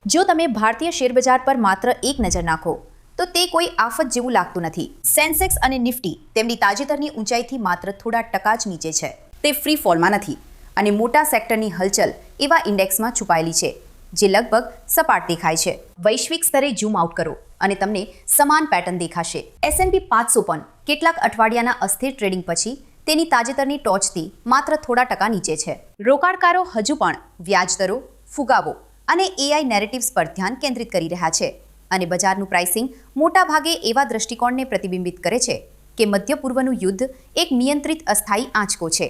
જો તમે ભારતીય શેરબજાર પર માત્ર એક નજર નાખો તો તે કોઈ આફત જેવું લાગતું નથી. સેન્સેક્સ અને નિફ્ટી તેમની તાજેતરની ઊંચાઈથી માત્ર થોડા ટકા જ નીચે છે. તે ફ્રી ફોલમાં નથી અને મોટા સેક્ટરની હલચલ એવા ઇન્ડેક્સમાં છુપાયેલી છે જે લગભગ સપાટ દેખાય છે. વૈશ્વિક સ્તરે ઝૂમ આઉટ કરો અને તમને સમાન પેટર્ન દેખાશે. S&P 500 પણ કેટલાક અઠવાડિયાના અસ્થિર ટ્રેડિંગ પછી તેની તાજેતરની ટોચથી માત્ર થોડા ટકા નીચે છે. રોકાણકારો હજુ પણ વ્યાજદરો, ફુગાવો અને AI નેરેટિવ્સ પર ધ્યાન કેન્દ્રિત કરી રહ્યા છે અને બજારનું પ્રાઇસિંગ મોટાભાગે એવા દ્રષ્ટિકોણને પ્રતિબિંબિત કરે છે કે મધ્ય પૂર્વનું યુદ્ધ એક નિયંત્રિત અસ્થાયી આંચકો છે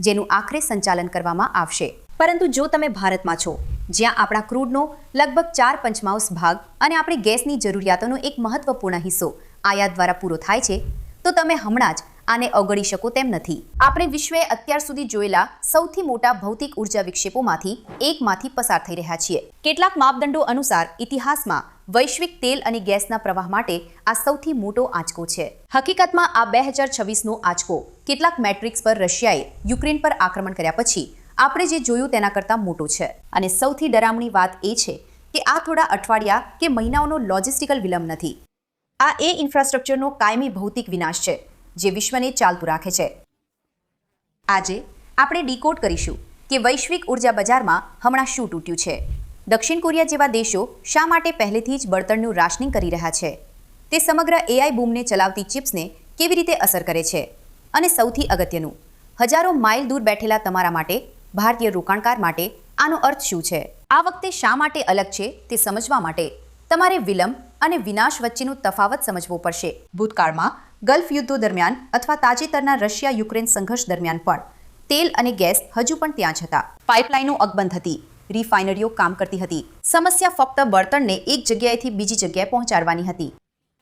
જેનું આખરે સંચાલન કરવામાં આવશે. પરંતુ જો તમે ભારતમાં છો, જ્યાં આપણા ક્રૂડનો લગભગ 4/5 ભાગ અને આપણી ગેસની જરૂરિયાતોનો એક મહત્વપૂર્ણ હિસ્સો આયાત દ્વારા પૂરો થાય છે, તો તમે હમણાં જ આને અવગણી શકો તેમ નથી. આપણે વિશ્વએ અત્યાર સુધી જોયેલા સૌથી મોટા ભૌતિક ઉર્જા વિક્ષેપોમાંથી એકમાંથી પસાર થઈ રહ્યા છીએ. કેટલાક માપદંડો અનુસાર ઇતિહાસમાં વૈશ્વિક તેલ અને ગેસના પ્રવાહ માટે આ સૌથી મોટો આંચકો છે. હકીકતમાં આ 2026નો આંચકો કેટલાક મેટ્રિક્સ પર રશિયાએ યુક્રેન પર આક્રમણ કર્યા પછી આપણે જે જોયું તેના કરતાં મોટો છે. અને સૌથી ડરામણી વાત એ છે કે આ થોડા અઠવાડિયા કે મહિનાઓનો લોજિસ્ટિકલ વિલંબ નથી. આ એ ઇન્ફ્રાસ્ટ્રક્ચરનો કાયમી ભૌતિક વિનાશ છે જે વિશ્વને ચાલતું રાખે છે. આજે આપણે ડીકોડ કરીશું કે વૈશ્વિક ઉર્જા બજારમાં હમણાં શું તૂટ્યું છે. દક્ષિણ કોરિયા જેવા દેશો શા માટે પહેલેથી જ બળતણનું રાશનિંગ કરી રહ્યા છે? તે સમગ્ર AI બૂમને ચલાવતી ચિપ્સને કેવી રીતે અસર કરે છે? અને સૌથી અગત્યનું, હજારો માઇલ દૂર બેઠેલા તમારા માટે, ભારતીય રોકાણકાર માટે આનો અર્થ શું છે? આ વખતે શા માટે અલગ છે તે સમજવા માટે તમારે વિલંબ અને વિનાશ વચ્ચેનો તફાવત સમજવો પડશે. ભૂતકાળમાં ગલ્ફ યુદ્ધો દરમિયાન અથવા તાજેતરના રશિયા યુક્રેન સંઘર્ષ દરમિયાન પણ તેલ અને ગેસ હજુ પણ ત્યાં જ હતા. પાઇપલાઇનો અકબંધ હતી, રિફાઇનરીઓ કામ કરતી હતી. સમસ્યા ફક્ત બળતણને એક જગ્યાએથી બીજી જગ્યાએ પહોંચાડવાની હતી.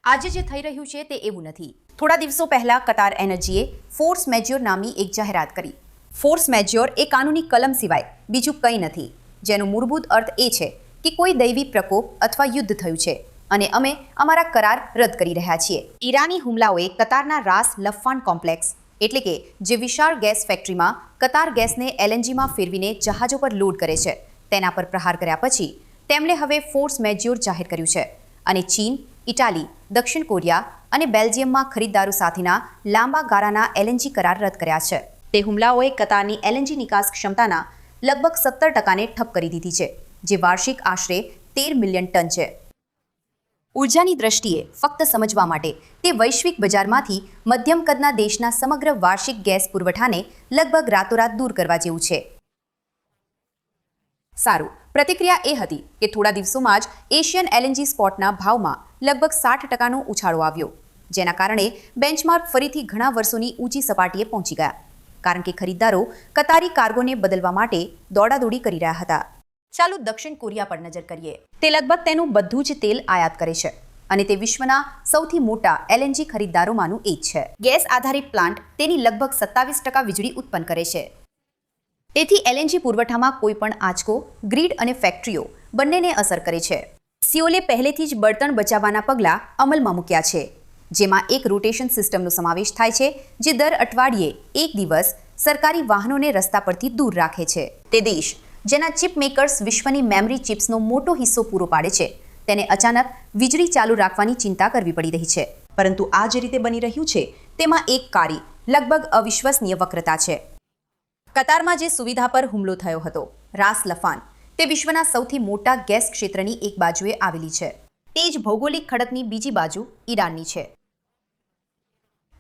આજે જે થઈ રહ્યું છે તે એવું નથી. થોડા દિવસો પહેલા કતાર એનર્જીએ ફોર્સ મેજ્યોર નામની એક જાહેરાત કરી. ફોર્સ મેજ્યોર એ કાનૂની કલમ સિવાય બીજું કંઈ નથી, જેનો મૂળભૂત અર્થ એ છે કે કોઈ દૈવી પ્રકોપ અથવા યુદ્ધ થયું છે અને અમે અમારા કરાર રદ કરી રહ્યા છીએ. ઈરાની હુમલાઓએ કતારના રાસ લફાન કોમ્પ્લેક્સ એટલે કે જે વિશાળ ગેસ ફેક્ટરીમાં કતાર ગેસને LNGમાં ફેરવીને જહાજો પર લોડ કરે છે તેના પર પ્રહાર કર્યા પછી તેમણે હવે ફોર્સ મેજ્યોર જાહેર કર્યું છે અને ચીન, ઇટાલી, દક્ષિણ કોરિયા અને બેલ્જિયમમાં ખરીદદારો સાથેના લાંબા ગાળાના LNG કરાર રદ કર્યા છે. તે હુમલાઓએ કતારની LNG નિકાસ ક્ષમતાના લગભગ 70% ઠપ કરી દીધી છે, જે વાર્ષિક આશરે 13 મિલિયન ટન છે. ઉર્જાની દ્રષ્ટિએ ફક્ત સમજવા માટે તે વૈશ્વિક બજારમાંથી મધ્યમ કદના દેશના સમગ્ર વાર્ષિક ગેસ પુરવઠાને લગભગ રાતોરાત દૂર કરવા જેવું છે. સારું, પ્રતિક્રિયા એ હતી કે થોડા દિવસોમાં જ એશિયન LNG સ્પોટના ભાવમાં લગભગ 60%નો ઉછાળો આવ્યો, જેના કારણે બેન્ચમાર્ક ફરીથી ઘણા વર્ષોની ઊંચી સપાટીએ પહોંચી ગયા, કારણ કે ખરીદદારો કતારી કાર્ગોને બદલવા માટે દોડાદોડી કરી રહ્યા હતા. ચાલો દક્ષિણ કોરિયા પર નજર કરીએ. તે લગભગ તેનું બધું જ તેલ આયાત કરે છે અને તે વિશ્વના સૌથી મોટા LNG ખરીદદારોમાંનું એક છે. ગેસ આધારિત પ્લાન્ટ તેની લગભગ 27% વીજળી ઉત્પન્ન કરે છે. તેથી LNG પુરવઠામાં કોઈ પણ આંચકો ગ્રીડ અને ફેક્ટરીઓ બંનેને અસર કરે છે. સિઓલે પહેલેથી જ બળતણ બચાવવાના પગલાં અમલમાં મૂક્યા છે, જેમાં એક રોટેશન સિસ્ટમનો સમાવેશ થાય છે જે દર અઠવાડિયે એક દિવસ સરકારી વાહનોને રસ્તા પરથી દૂર રાખે છે. તે દેશ જેના ચિપ મેકર્સ વિશ્વની મેમરી ચિપ્સનો મોટો હિસ્સો પૂરો પાડે છે તેને અચાનક વીજળી ચાલુ રાખવાની ચિંતા કરવી પડી રહી છે. પરંતુ આ જે રીતે બની રહ્યું છે તેમાં એક કારી લગભગ અવિશ્વસનીય વક્રતા છે. કતારમાં જે સુવિધા પર હુમલો થયો હતો, રાસ લફાન, તે વિશ્વના સૌથી મોટા ગેસ ક્ષેત્રની એક બાજુએ આવેલી છે. તે જ ભૌગોલિક ખડકની બીજી બાજુ ઈરાનની છે.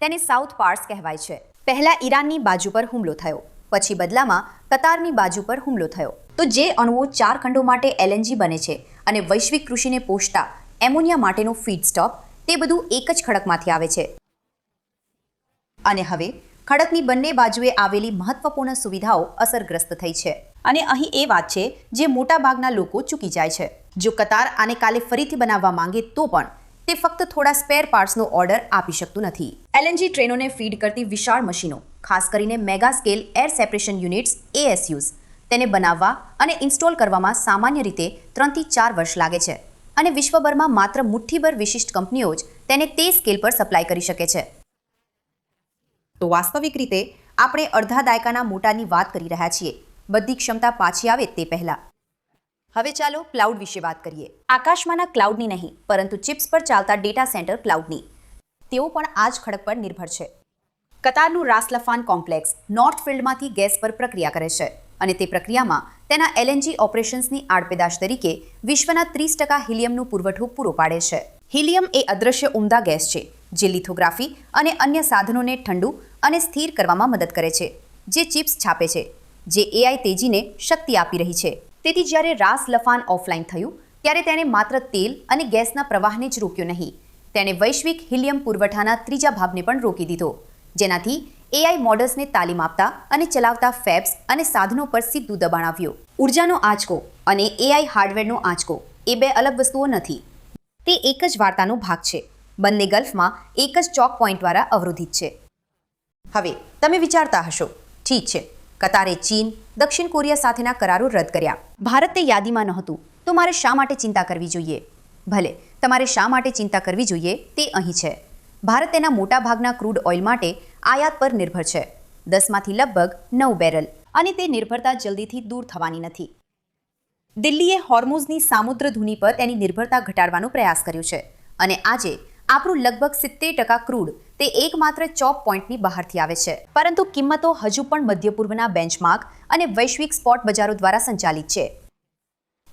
તેને સાઉથ પાર્સ કહેવાય છે. પહેલા ઈરાનની બાજુ પર હુમલો થયો, પછી બદલામાં કતારની બાજુ પર હુમલો થયો. તો જે અણુઓ 4 ખંડો માટે LNG બને છે અને વૈશ્વિક કૃષિને પોષતા એમોનિયા માટેનો ફીડ સ્ટોક, તે બધું એક જ ખડકમાંથી આવે છે. અને હવે ખડકની બંને બાજુએ આવેલી મહત્વપૂર્ણ સુવિધાઓ અસરગ્રસ્ત થઈ છે. અને અહીં એ વાત છે જે મોટાભાગના લોકો ચૂકી જાય છે. જો કતાર આને કાલે ફરીથી બનાવવા માંગે તો પણ તે ફક્ત થોડા સ્પેર પાર્ટ્સનો ઓર્ડર આપી શકતું નથી. LNG ટ્રેનોને ફીડ કરતી વિશાળ મશીનો, ખાસ કરીને mega scale air separation units ASUs, તેને બનાવવા અને ઇન્સ્ટોલ કરવામાં સામાન્ય રીતે 3 થી 4 વર્ષ લાગે છે અને વિશ્વભરમાં માત્ર મુઠ્ઠીભર વિશિષ્ટ કંપનીઓ જ તેને તે સ્કેલ પર સપ્લાય કરી શકે છે. તો વાસ્તવિક રીતે આપણે અડધા દાયકાના મોટાની વાત કરી રહ્યા છીએ, બધી ક્ષમતા પાછી આવે તે પહેલા. હવે ચાલો ક્લાઉડ વિશે વાત કરીએ. આકાશમાંના ક્લાઉડની નહીં, પરંતુ ચિપ્સ પર ચાલતા ડેટા સેન્ટર ક્લાઉડની. તેઓ પણ આ જ ખડક પર નિર્ભર છે. કતારનું રાસ લફાન કોમ્પ્લેક્સ નોર્થ ફિલ્ડમાંથી ગેસ પર પ્રક્રિયા કરે છે અને તે પ્રક્રિયામાં તેના LNG ઓપરેશન્સની આડપેદાશ તરીકે વિશ્વના 30% હિલિયમનો પુરવઠો પૂરો પાડે છે. હિલિયમ એ અદૃશ્ય ઉમદા ગેસ છે જે લિથોગ્રાફી અને અન્ય સાધનોને ઠંડુ અને સ્થિર કરવામાં મદદ કરે છે, જે ચિપ્સ છાપે છે, જે AI તેજીને શક્તિ આપી રહી છે. તેથી જ્યારે રાસ લફાન ઓફલાઈન થયું ત્યારે તેણે માત્ર તેલ અને ગેસના પ્રવાહને જ રોક્યો નહીં, તેણે વૈશ્વિક હિલિયમ પુરવઠાના ત્રીજા ભાગને પણ રોકી દીધો, જેનાથી AI મોડલ્સને તાલીમ આપતા અને ચલાવતા ફેબ્સ અને સાધનો પર સીધું દબાણ આવ્યું. ઉર્જાનો આંચકો અને AI હાર્ડવેરનો આંચકો એ બે અલગ વસ્તુઓ નથી. તે એક જ વાર્તાનો ભાગ છે. બંને ગલ્ફમાં એક જ ચોક પોઈન્ટ દ્વારા અવરોધિત છે. હવે તમે વિચારતા હશો, ઠીક છે, કતારે ચીન, દક્ષિણ કોરિયા સાથેના કરારો રદ કર્યા. ભારત તે યાદીમાં નહોતું, તો મારે શા માટે ચિંતા કરવી જોઈએ? ભલે, તમારે શા માટે ચિંતા કરવી જોઈએ તે અહીં છે. ભારત તેના મોટાભાગના ક્રૂડ ઓઇલ માટે આયાત પર નિર્ભર છે, 10માંથી લગભગ 9 બેરલ, અને તે નિર્ભરતા જલ્દીથી દૂર થવાની નથી. દિલ્હીએ હોર્મુઝની સામુદ્ર ધુની પર તેની નિર્ભરતા ઘટાડવાનો પ્રયાસ કર્યો છે અને આજે આપણું લગભગ 70% ક્રૂડ તે એકમાત્ર ચોક પોઈન્ટની બહારથી આવે છે. પરંતુ કિંમતો હજુ પણ મધ્ય પૂર્વના બેન્ચમાર્ક અને વૈશ્વિક સ્પોટ બજારો દ્વારા સંચાલિત છે.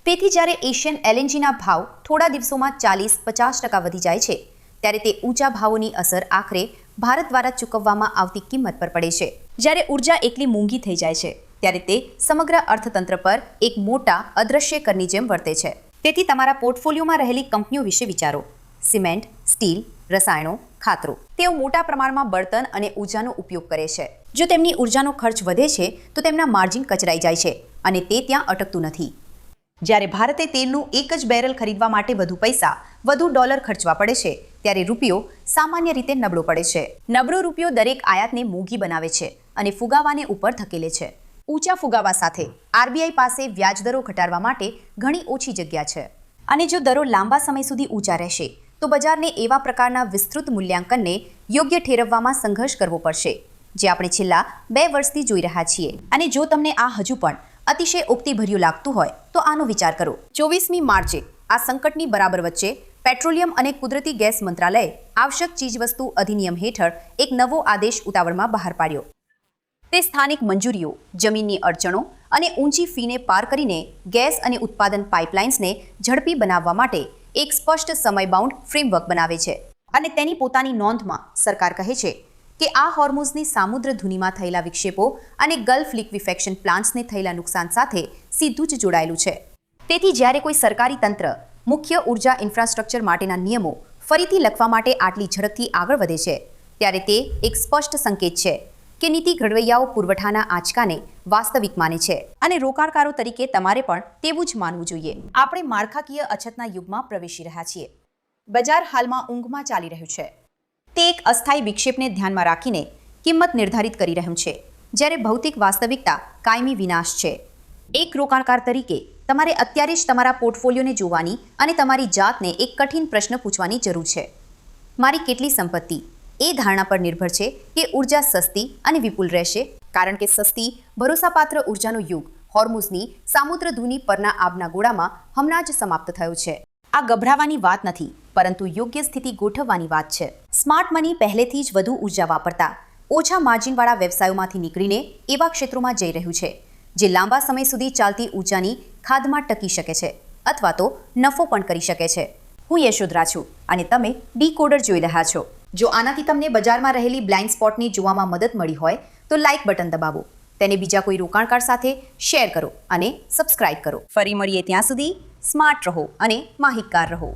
તેથી જ્યારે એશિયન LNGના ભાવ થોડા દિવસોમાં 40-50% વધી જાય છે, ત્યારે તે ઊંચા ભાવોની અસર આખરે ભારત દ્વારા ચૂકવવામાં આવતી કિંમત પર પડે છે. જ્યારે ઉર્જા એકલી મોંઘી થઈ જાય છે, ત્યારે તે સમગ્ર અર્થતંત્ર પર એક મોટા અદૃશ્ય કરની જેમ વર્તે છે. તેથી તમારા પોર્ટફોલિયોમાં રહેલી કંપનીઓ વિશે વિચારો. સિમેન્ટ, સ્ટીલ, રસાયણો, ખાતરો. તેઓ મોટા પ્રમાણમાં બળતણ અને ઉર્જાનો ઉપયોગ કરે છે. જો તેમની ઉર્જાનો ખર્ચ વધે છે તો તેમના માર્જિન કચરાઈ જાય છે અને તે ત્યાં અટકતું નથી. જ્યારે ભારતે તેલનું એક જ બેરલ ખરીદવા માટે વધુ પૈસા, વધુ ડોલર ખર્ચવા પડે છે, ત્યારે રૂપિયો સામાન્ય રીતે નબળો પડે છે. નબળો રૂપિયો દરેક આયાતને મોંઘી બનાવે છે અને ફુગાવાને ઉપર ધકેલે છે. ઊંચા ફુગાવા સાથે RBI પાસે વ્યાજદરો ઘટાડવા માટે ઘણી ઓછી જગ્યા છે. અને જો દરો લાંબા સમય સુધી ઊંચા રહેશે તો બજારને એવા પ્રકારના વિસ્તૃત મૂલ્યાંકનને યોગ્ય ઠેરવવામાં સંઘર્ષ કરવો પડશે, જે આપણે છેલ્લા 2 વર્ષથી જોઈ રહ્યા છીએ. અને જો તમને આ હજુ પણ અતિશય ઉક્તિભર્યું લાગતું હોય તો આનો વિચાર કરો. 24મી માર્ચે આ સંકટની બરાબર વચ્ચે પેટ્રોલિયમ અને કુદરતી ગેસ મંત્રાલયે આવશ્યક ચીજવસ્તુ અધિનિયમ હેઠળ એક નવો આદેશ ઉતાવળમાં બહાર પાડ્યો. તે સ્થાનિક મંજૂરીઓ, જમીનની અડચણો અને ઊંચી ફીને પાર કરીને ગેસ અને ઉત્પાદન પાઇપલાઇન્સને ઝડપી બનાવવા માટે એક સ્પષ્ટ સમયબાઉન્ડ ફ્રેમવર્ક બનાવે છે. અને તેની પોતાની નોંધમાં સરકાર કહે છે કે આ હોર્મુઝની સામુદ્ર ધુનીમાં થયેલા વિક્ષેપો અને ગલ્ફ લિક્વિફેક્શન પ્લાન્ટ્સને થયેલા નુકસાન સાથે સીધું જ જોડાયેલું છે. તેથી જ્યારે કોઈ સરકારી તંત્ર મુખ્ય ઉર્જા ઇન્ફ્રાસ્ટ્રક્ચર માટેના નિયમો ફરીથી લખવા માટે આટલી ઝડપથી આગળ વધે છે, ત્યારે તે એક સ્પષ્ટ સંકેત છે કે નીતિ ઘડવૈયાઓ પુરવઠાના આંચકાને વાસ્તવિક માને છે. અને રોકાણકારો તરીકે તમારે પણ તેવું જ માનવું જોઈએ. આપણે માળખાકીય અછતના યુગમાં પ્રવેશી રહ્યા છીએ. બજાર હાલમાં ઊંઘમાં ચાલી રહ્યું છે. તે એક અસ્થાયી વિક્ષેપને ધ્યાનમાં રાખીને કિંમત નિર્ધારિત કરી રહ્યું છે, જ્યારે ભૌતિક વાસ્તવિકતા કાયમી વિનાશ છે. એક રોકાણકાર તરીકે તમારે અત્યારે જ તમારા પોર્ટફોલિયોને જોવાની અને તમારી જાતને એક કઠિન પ્રશ્ન પૂછવાની જરૂર છે. મારી કેટલી સંપત્તિ એ ધારણા પર નિર્ભર છે કે ઉર્જા સસ્તી અને વિપુલ રહેશે, કારણ કે સસ્તી, ભરોસાપાત્ર ઉર્જાનો યુગ હોર્મુઝની સામુદ્ર ધુની પરના આબના ગોળામાં હમણાં જ સમાપ્ત થયો છે. આ ગભરાવાની વાત નથી, પરંતુ યોગ્ય સ્થિતિ ગોઠવવાની વાત છે. સ્માર્ટ મની પહેલેથી જ વધુ ઉર્જા વાપરતા, ઓછા માર્જિનવાળા વ્યવસાયોમાંથી નીકળીને એવા ક્ષેત્રોમાં જઈ રહ્યું છે જે લાંબા સમય સુધી ચાલતી ઉર્જાની ખાધમાં ટકી શકે છે અથવા તો નફો પણ કરી શકે છે. હું યશોધરા છું અને તમે ડીકોડર જોઈ રહ્યા છો. જો આનાથી તમને બજારમાં રહેલી બ્લાઇન્ડ સ્પોટને જોવામાં મદદ મળી હોય તો લાઇક બટન દબાવો, તેને બીજા કોઈ રોકાણકાર સાથે શેર કરો અને સબસ્ક્રાઇબ કરો. ફરી મળીએ ત્યાં સુધી સ્માર્ટ રહો અને માહિતગાર રહો.